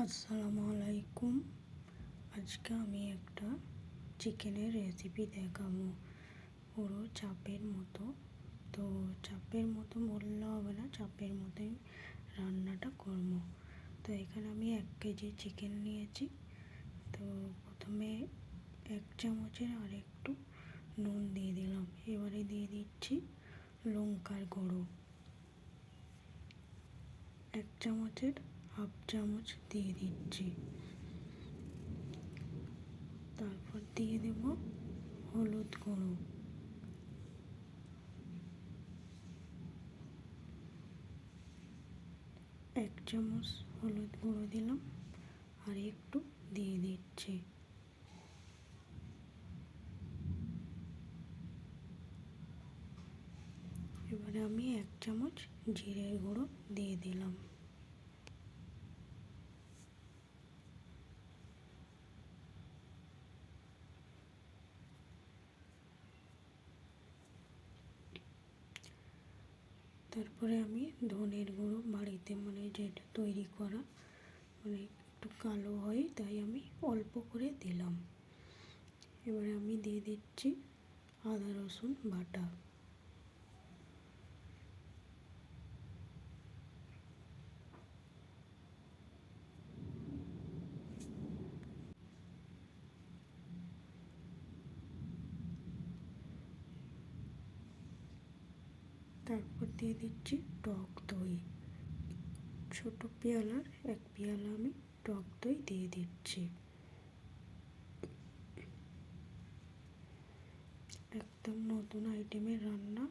আসসালামু আলাইকুম। আজকে আমি একটা চিকেনের রেসিপি দেখাবো, পুরো চাপের মতো। তো চাপের মতো বললে হবে না, চাপের মতোই রান্নাটা করবো। তো এখানে আমি 1 কেজি চিকেন নিয়েছি। তো প্রথমে 1 চামচের আর একটু নুন দিয়ে দিলাম। এবারে দিয়ে দিচ্ছি লঙ্কার গুঁড়ো 1 চামচের হাফ চামচ দিয়ে দিচ্ছি। তারপর দিয়ে দেব হলুদ গুঁড়ো 1 চামচ হলুদ গুঁড়ো দিলাম, আর একটু দিয়ে দিচ্ছি। এবারে আমি 1 চামচ জিরের গুঁড়ো দিয়ে দিলাম। তারপরে আমি ধনের গুঁড়ো বাড়িতে যেটা তৈরি করা, একটু কালো হয়, তাই আমি অল্প করে দিলাম। এবারে আমি দিয়ে দিচ্ছি আদা রসুন বাটা। তারপর দিয়ে দিচ্ছি টক দই। ছোট পেয়ালার 1 পেয়ালা আমি টক দই দিয়ে দিচ্ছি। একদম নতুন আইটেমের রান্না,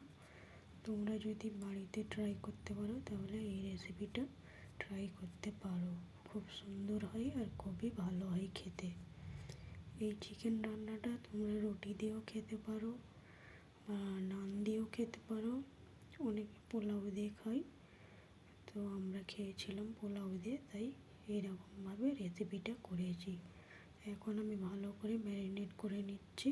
তোমরা যদি বাড়িতে ট্রাই করতে পারো তাহলে এই রেসিপিটা ট্রাই করতে পারো। খুব সুন্দর হয় আর খুবই ভালো হয় খেতে। এই চিকেন রান্নাটা তোমরা রুটি দিয়েও খেতে পারো বা নান দিয়েও খেতে পারো। অনেকে পোলাও দিয়ে খায়, তো আমরা খেয়েছিলাম পোলাও দিয়ে, তাই এইরকমভাবে রেসিপিটা করেছি। এখন আমি ভালো করে ম্যারিনেট করে নিচ্ছি।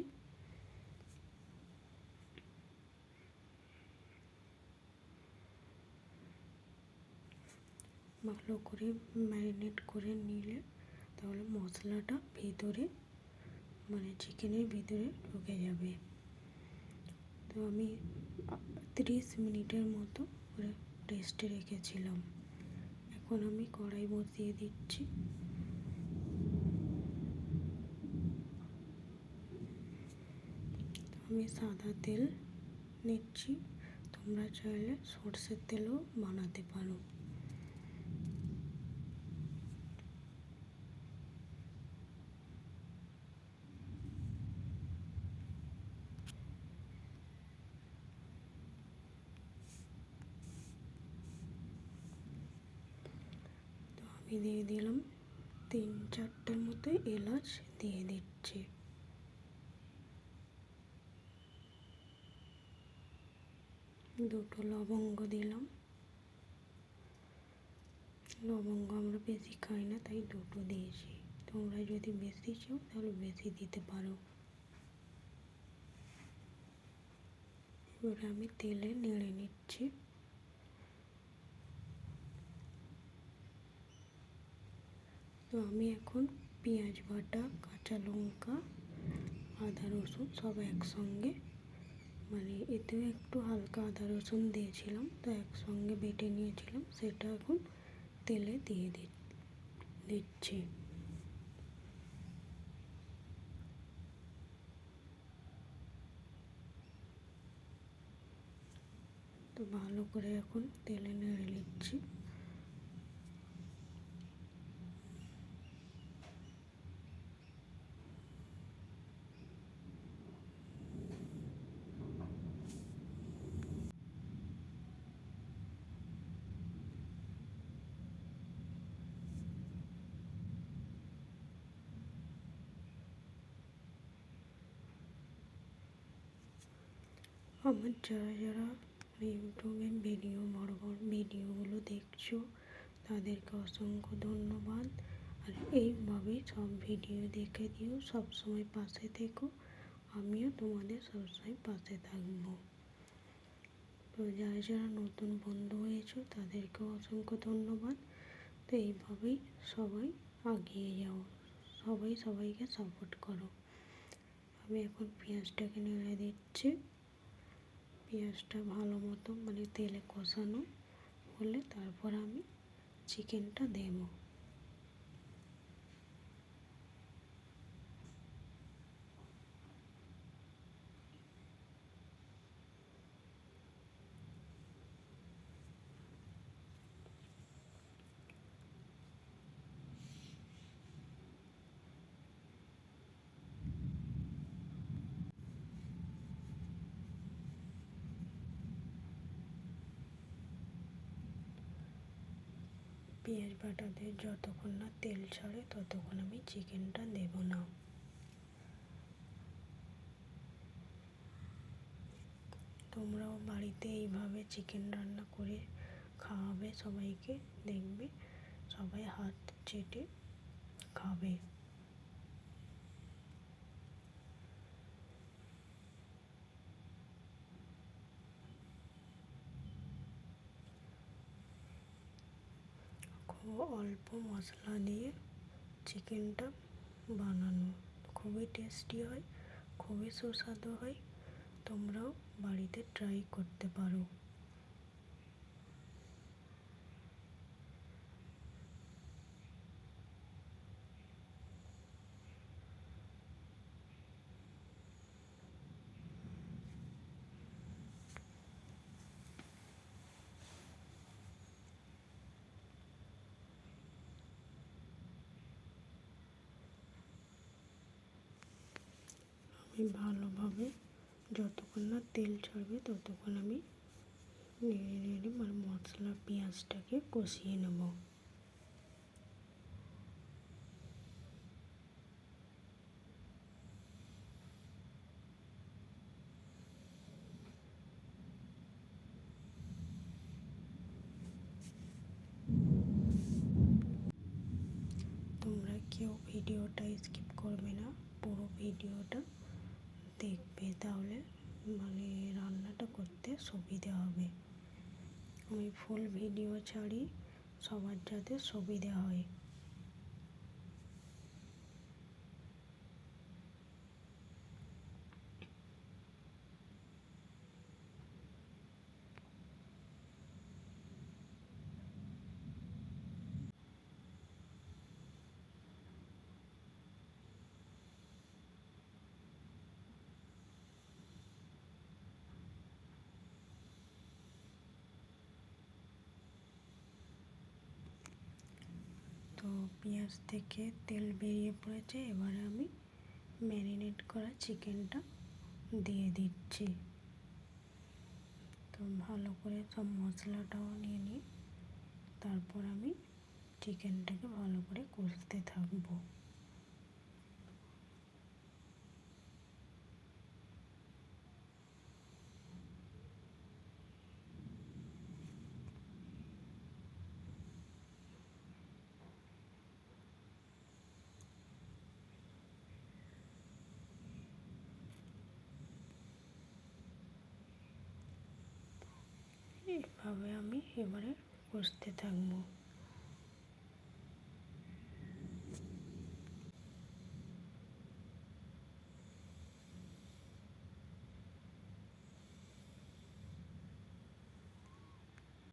ভালো করে ম্যারিনেট করে নিলে তাহলে মশলাটা ভিতরে চিকেনের ভিতরে ঢুকে যাবে। তো আমি 30 মিনিটের মতো রেস্টে রেখেছিলাম। এখন আমি কড়াই বসিয়ে দিচ্ছি। আমি সাদা তেল নিচ্ছি, তোমরা চাইলে সরষের তেলও বানাতে পারো। তো আমি দিয়ে দিলাম 3-4টের মতো এলাচ দিয়ে দিচ্ছি। দুটো লবঙ্গ দিলাম। লবঙ্গ আমরা বেশি খাই না, তাই দুটো দিয়েছি। তোমরা যদি বেশি চাও তাহলে বেশি দিতে পারো। এবার আমি তেলে নেড়ে নিচ্ছি। তো আমি এখন পেঁয়াজ বাটা, কাঁচা লঙ্কা, আদা রসুন সব একসঙ্গে, এতেও একটু হালকা আদা রসুন দিয়েছিলাম, তো একসঙ্গে বেটে নিয়েছিলাম, সেটা এখন তেলে দিয়ে দিচ্ছি। তো ভালো করে এখন তেলে নেড়ে নিচ্ছি। আমার যারা ইউটিউবে বড় বড় ভিডিওগুলো দেখছো, তাদেরকে অসংখ্য ধন্যবাদ। আর এইভাবেই সব ভিডিও দেখে দিও, সবসময় পাশে থেকো। আমিও তোমাদের সবসময় পাশে থাকবো। তো যারা নতুন বন্ধু হয়েছো তাদেরকেও অসংখ্য ধন্যবাদ। তো এইভাবেই সবাই এগিয়ে যাও, সবাই সবাইকে সাপোর্ট করো। আমি এখন পেঁয়াজটাকে নেড়ে দিচ্ছি। পেঁয়াজটা ভালো মতো মানে তেলে কষানো হলে তারপর আমি চিকেনটা দেবো। পেঁয়াজ বাটাতে যতক্ষণ না তেল ছাড়ে ততক্ষণ আমি চিকেনটা দেব না। তোমরাও বাড়িতে এইভাবে চিকেন রান্না করে খাওয়াবে সবাইকে, দেখবে সবাই হাত চেটে খাবে। খুব অল্প মশলা দিয়ে চিকেনটা বানানো খুবই টেস্টি হয়, খুবই সুস্বাদু হয়। তোমরাও বাড়িতে ট্রাই করতে পারো। আমি ভালোভাবে যতক্ষণ না তেল ছাড়বে ততক্ষণ আমি নেড়ে নেড়ে মানে মশলা পেঁয়াজটাকে কষিয়ে নেব। তোমরা কেউ ভিডিওটা স্কিপ করবে না, পুরো ভিডিওটা দেখবে, তাহলে মানে রান্নাটা করতে সুবিধা হবে। আমি ফুল ভিডিও ছাড়ি সবার যাতে সুবিধা হয়। তো পেঁয়াজ থেকে তেল বেরিয়ে পড়েছে, এবারে আমি ম্যারিনেট করা চিকেনটা দিয়ে দিচ্ছি। তো ভালো করে সব মশলাটাও নিয়ে তারপর আমি চিকেনটাকে ভালো করে কষতে থাকবো। এইভাবে আমি এবারে কষতে থাকবো।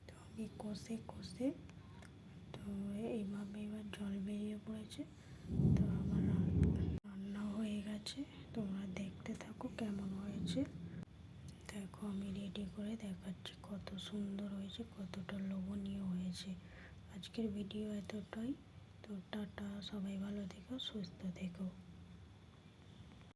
তো আমি কষে তো এইভাবে এবার জল বেরিয়ে পড়েছে। তো আমার রান্না হয়ে গেছে, তোমরা দেখতে থাকো কেমন হয়েছে। দেখো আমি রেডি করে দেখাচ্ছি কত সুন্দর হয়েছে, কতটা লোভনীয় হয়েছে। আজকের ভিডিও এতটাই। তো টাটা, সবাই ভালো থেকো, সুস্থ থেকো।